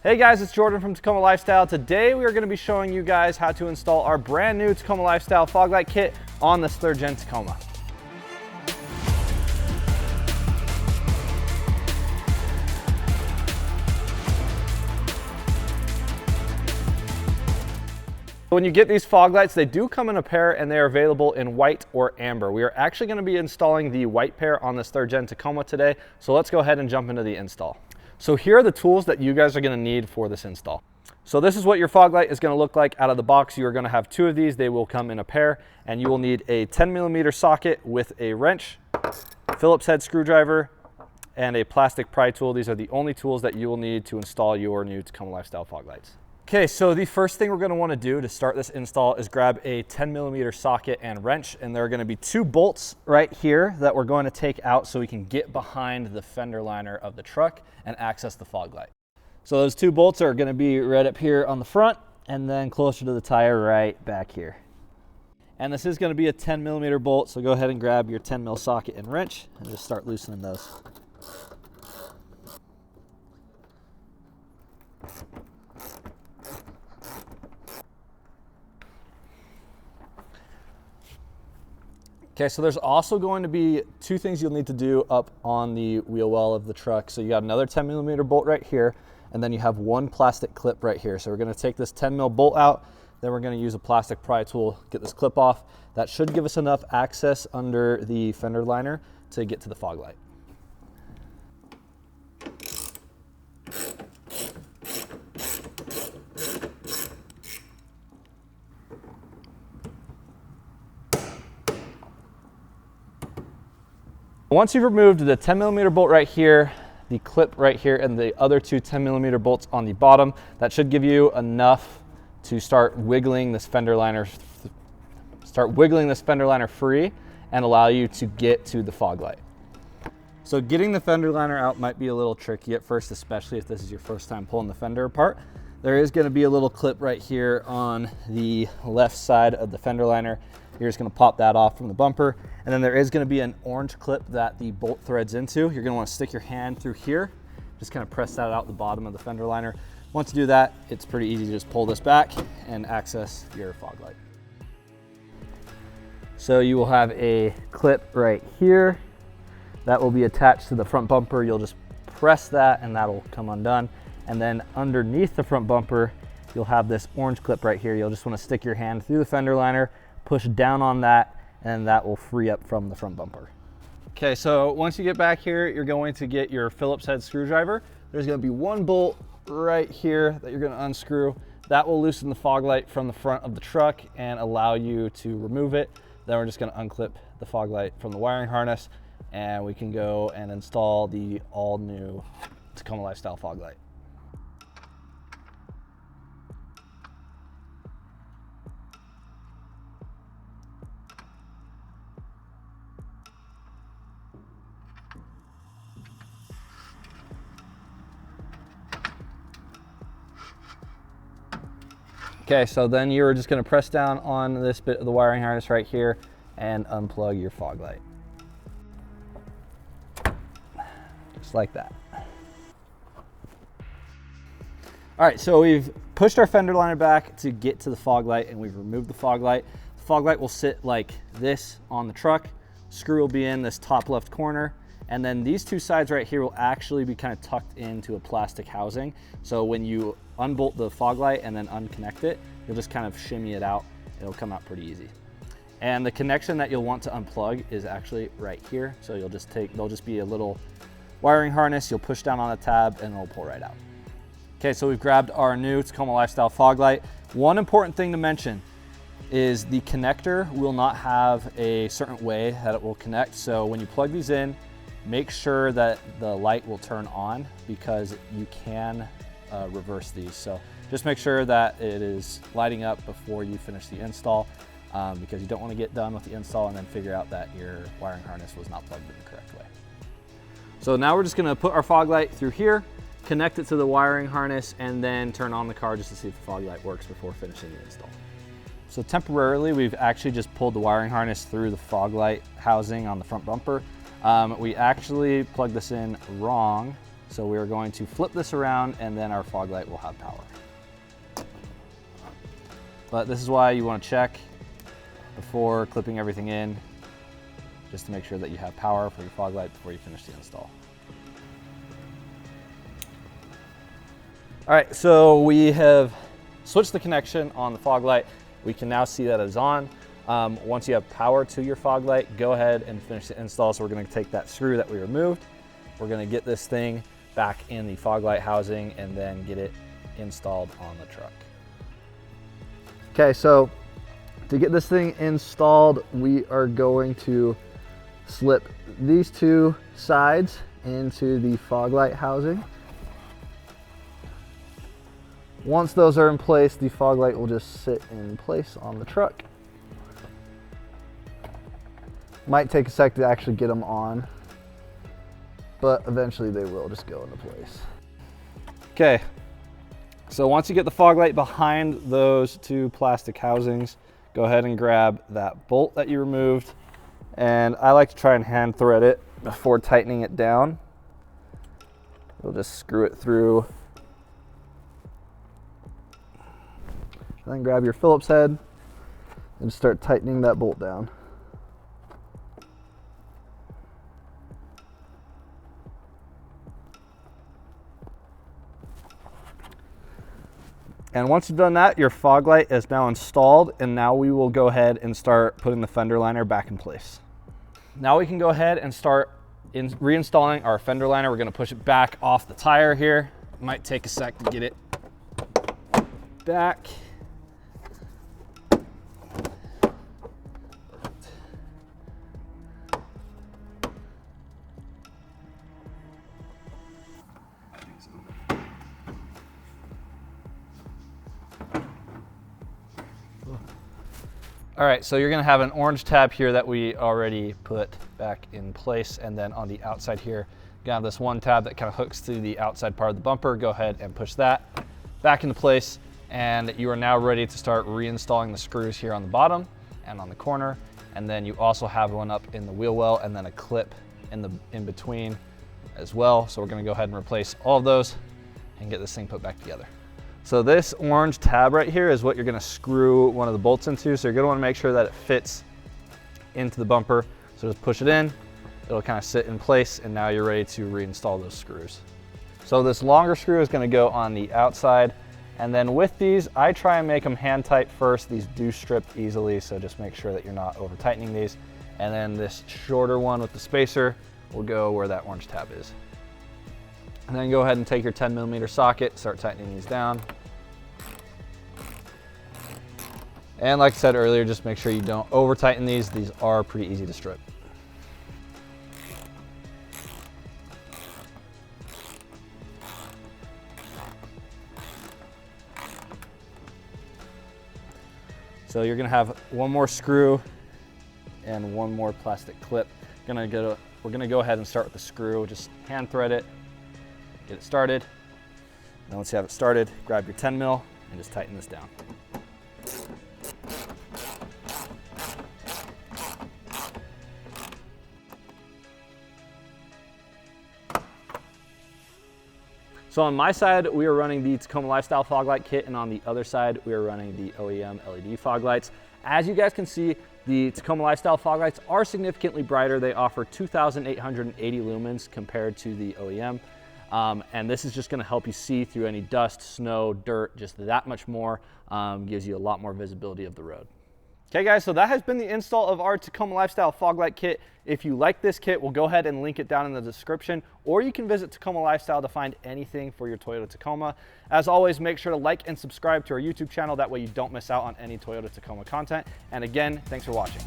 Hey guys, it's Jordan from Tacoma Lifestyle. Today we are going to be showing you guys how to install our brand new Tacoma Lifestyle fog light kit on this 3rd gen Tacoma. When you get these fog lights, they do come in a pair and they are available in white or amber. We are actually going to be installing the white pair on this 3rd gen Tacoma today, so let's go ahead and jump into the install. So here are the tools that you guys are going to need for this install. So this is what your fog light is going to look like out of the box. You are going to have 2 of these. They will come in a pair, and you will need a 10mm socket with a wrench, Phillips head screwdriver, and a plastic pry tool. These are the only tools that you will need to install your new Tacoma Lifestyle fog lights. Okay, so the first thing we're going to want to do to start this install is grab a 10mm socket and wrench, and there are going to be 2 bolts right here that we're going to take out so we can get behind the fender liner of the truck and access the fog light. So those 2 bolts are going to be right up here on the front and then closer to the tire right back here. And this is going to be a 10mm bolt, so go ahead and grab your 10mm socket and wrench and just start loosening those. Okay, so there's also going to be 2 things you'll need to do up on the wheel well of the truck. So you got another 10mm bolt right here, and then you have 1 plastic clip right here. So we're going to take this 10mm bolt out, then we're going to use a plastic pry tool, get this clip off. That should give us enough access under the fender liner to get to the fog light. Once you've removed the 10mm bolt right here, the clip right here, and the other 2 10mm bolts on the bottom, that should give you enough to start wiggling this fender liner free and allow you to get to the fog light. So getting the fender liner out might be a little tricky at first, especially if this is your first time pulling the fender apart. There is going to be a little clip right here on the left side of the fender liner. You're just going to pop that off from the bumper, and then there is going to be an orange clip that the bolt threads into. You're going to want to stick your hand through here, just kind of press that out the bottom of the fender liner. Once you do that, it's pretty easy to just pull this back and access your fog light. So you will have a clip right here that will be attached to the front bumper. You'll just press that and that'll come undone. And then underneath the front bumper, you'll have this orange clip right here. You'll just want to stick your hand through the fender liner, push down on that, and that will free up from the front bumper. Okay, so once you get back here, you're going to get your Phillips head screwdriver. There's going to be 1 bolt right here that you're going to unscrew. That will loosen the fog light from the front of the truck and allow you to remove it. Then we're just going to unclip the fog light from the wiring harness, and we can go and install the all new Tacoma Lifestyle fog light. Okay, so then you're just going to press down on this bit of the wiring harness right here and unplug your fog light. Just like that. All right, so we've pushed our fender liner back to get to the fog light, and we've removed the fog light. The fog light will sit like this on the truck. Screw will be in this top left corner. And then these 2 sides right here will actually be kind of tucked into a plastic housing. So when you unbolt the fog light and then unconnect it, you'll just kind of shimmy it out. It'll come out pretty easy. And the connection that you'll want to unplug is actually right here. So there'll just be a little wiring harness. You'll push down on the tab and it'll pull right out. Okay, so we've grabbed our new Tacoma Lifestyle fog light. One important thing to mention is the connector will not have a certain way that it will connect. So when you plug these in, make sure that the light will turn on, because you can reverse these. So just make sure that it is lighting up before you finish the install, because you don't want to get done with the install and then figure out that your wiring harness was not plugged in the correct way. So now we're just going to put our fog light through here, connect it to the wiring harness, and then turn on the car just to see if the fog light works before finishing the install. So temporarily, we've actually just pulled the wiring harness through the fog light housing on the front bumper. We actually plugged this in wrong, So we are going to flip this around and then our fog light will have power. But this is why you want to check before clipping everything in, just to make sure that you have power for your fog light before you finish the install. All right, so we have switched the connection on the fog light. We can now see that it's on. Once you have power to your fog light, go ahead and finish the install. So we're going to take that screw that we removed. We're going to get this thing back in the fog light housing and then get it installed on the truck. Okay, so to get this thing installed, we are going to slip these two sides into the fog light housing. Once those are in place, the fog light will just sit in place on the truck. Might take a sec to actually get them on, but eventually they will just go into place. Okay, so once you get the fog light behind those two plastic housings, go ahead and grab that bolt that you removed. And I like to try and hand thread it before tightening it down. We'll just screw it through. And then grab your Phillips head and start tightening that bolt down. And once you've done that, your fog light is now installed, and now we will go ahead and start putting the fender liner back in place. Now we can go ahead and start reinstalling our fender liner. We're going to push it back off the tire here. It might take a sec to get it back. All right, so you're gonna have an orange tab here that we already put back in place, and then on the outside here, you got this one tab that kind of hooks to the outside part of the bumper. Go ahead and push that back into place, and you are now ready to start reinstalling the screws here on the bottom and on the corner. And then you also have one up in the wheel well and then a clip in between as well. So we're gonna go ahead and replace all of those and get this thing put back together. So this orange tab right here is what you're gonna screw one of the bolts into. So you're gonna wanna make sure that it fits into the bumper. So just push it in, it'll kind of sit in place, and now you're ready to reinstall those screws. So this longer screw is gonna go on the outside. And then with these, I try and make them hand tight first. These do strip easily, so just make sure that you're not over tightening these. And then this shorter one with the spacer will go where that orange tab is. And then go ahead and take your 10mm socket, start tightening these down. And like I said earlier, just make sure you don't over tighten these. These are pretty easy to strip. So you're gonna have one more screw and one more plastic clip. We're gonna go ahead and start with the screw. Just hand thread it, get it started. And once you have it started, grab your 10mm and just tighten this down. So on my side, we are running the Tacoma Lifestyle fog light kit, and on the other side, we are running the OEM LED fog lights. As you guys can see, the Tacoma Lifestyle fog lights are significantly brighter. They offer 2,880 lumens compared to the OEM. And this is just gonna help you see through any dust, snow, dirt, just that much more, gives you a lot more visibility of the road. Okay guys, so that has been the install of our Tacoma Lifestyle fog light kit. If you like this kit, we'll go ahead and link it down in the description, or you can visit Tacoma Lifestyle to find anything for your Toyota Tacoma. As always, make sure to like and subscribe to our YouTube channel. That way you don't miss out on any Toyota Tacoma content. And again, thanks for watching.